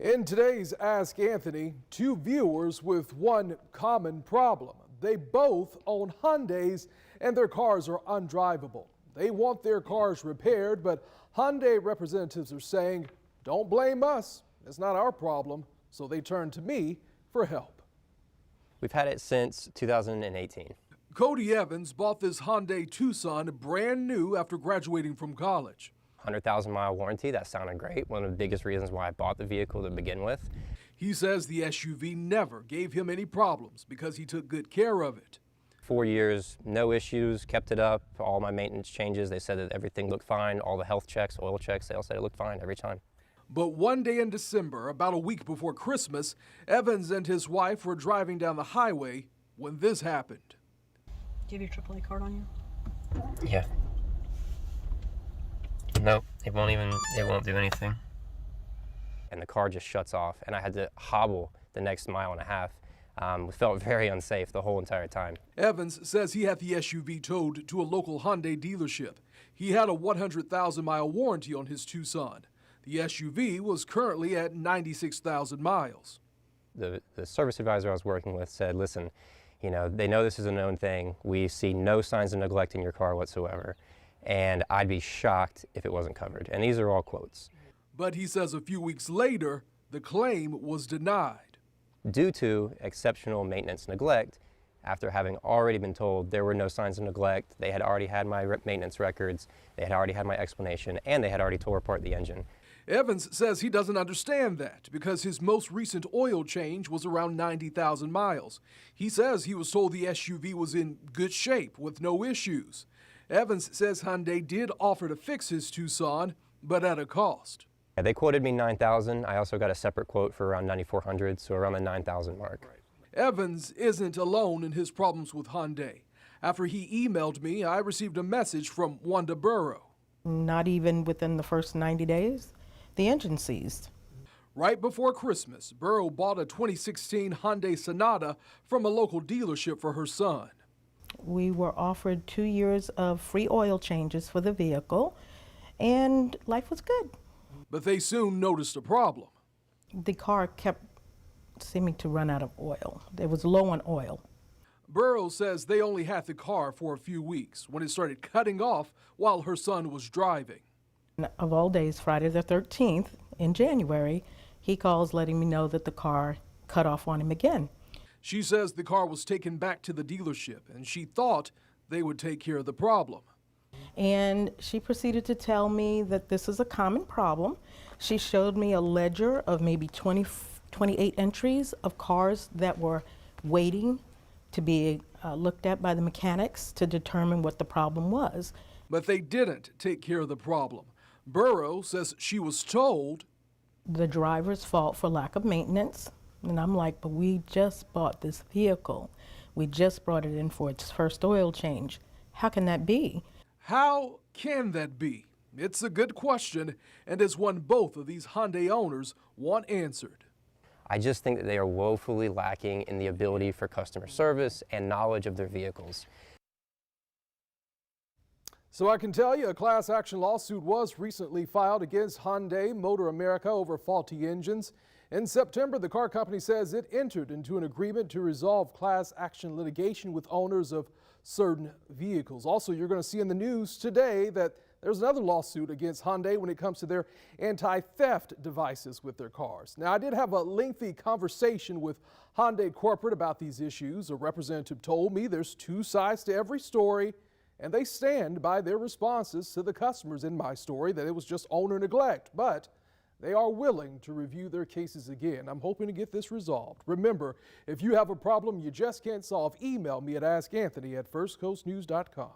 In today's Ask Anthony, two viewers with one common problem. They both own Hyundais and their cars are undrivable. They want their cars repaired, but Hyundai representatives are saying, don't blame us, it's not our problem, so they turn to me for help. We've had it since 2018. Cody Evans bought this Hyundai Tucson brand new after graduating from college. 100,000-mile warranty, that sounded great. One of the biggest reasons why I bought the vehicle to begin with. He says the SUV never gave him any problems because he took good care of it. 4 years, no issues, kept it up, all my maintenance changes, they said that everything looked fine, all the health checks, oil checks, they all said it looked fine every time. But one day in December, about a week before Christmas, Evans and his wife were driving down the highway when this happened. Do you have your AAA card on you? Yeah. Nope, it won't do anything. And the car just shuts off, and I had to hobble the next mile and a half. We felt very unsafe the whole entire time. Evans says he had the SUV towed to a local Hyundai dealership. He had a 100,000-mile warranty on his Tucson. The SUV was currently at 96,000 miles. The service advisor I was working with said, listen, you know, they know this is a known thing. We see no signs of neglect in your car whatsoever. And I'd be shocked if it wasn't covered. And these are all quotes. But he says a few weeks later, the claim was denied. Due to exceptional maintenance neglect, after having already been told there were no signs of neglect, they had already had my maintenance records, they had already had my explanation, and they had already tore apart the engine. Evans says he doesn't understand that because his most recent oil change was around 90,000 miles. He says he was told the SUV was in good shape with no issues. Evans says Hyundai did offer to fix his Tucson, but at a cost. Yeah, they quoted me $9,000. I also got a separate quote for around $9,400, so around the $9,000 mark. Right. Evans isn't alone in his problems with Hyundai. After he emailed me, I received a message from Wanda Burrow. Not even within the first 90 days, the engine seized. Right before Christmas, Burrow bought a 2016 Hyundai Sonata from a local dealership for her son. We were offered 2 years of free oil changes for the vehicle, and life was good. But they soon noticed a problem. The car kept seeming to run out of oil. It was low on oil. Burrow says they only had the car for a few weeks when it started cutting off while her son was driving. Of all days, Friday the 13th in January, he calls letting me know that the car cut off on him again. She says the car was taken back to the dealership and she thought they would take care of the problem. And she proceeded to tell me that this is a common problem. She showed me a ledger of maybe 28 entries of cars that were waiting to be looked at by the mechanics to determine what the problem was. But they didn't take care of the problem. Burrow says she was told the driver's fault for lack of maintenance. And I'm like, but we just bought this vehicle. We just brought it in for its first oil change. How can that be? How can that be? It's a good question, and it's one both of these Hyundai owners want answered. I just think that they are woefully lacking in the ability for customer service and knowledge of their vehicles. So I can tell you a class action lawsuit was recently filed against Hyundai Motor America over faulty engines. In September, the car company says it entered into an agreement to resolve class action litigation with owners of certain vehicles. Also, you're going to see in the news today that there's another lawsuit against Hyundai when it comes to their anti-theft devices with their cars. Now, I did have a lengthy conversation with Hyundai corporate about these issues. A representative told me there's two sides to every story, and they stand by their responses to the customers in my story that it was just owner neglect. But they are willing to review their cases again. I'm hoping to get this resolved. Remember, if you have a problem you just can't solve, email me at askanthony@firstcoastnews.com.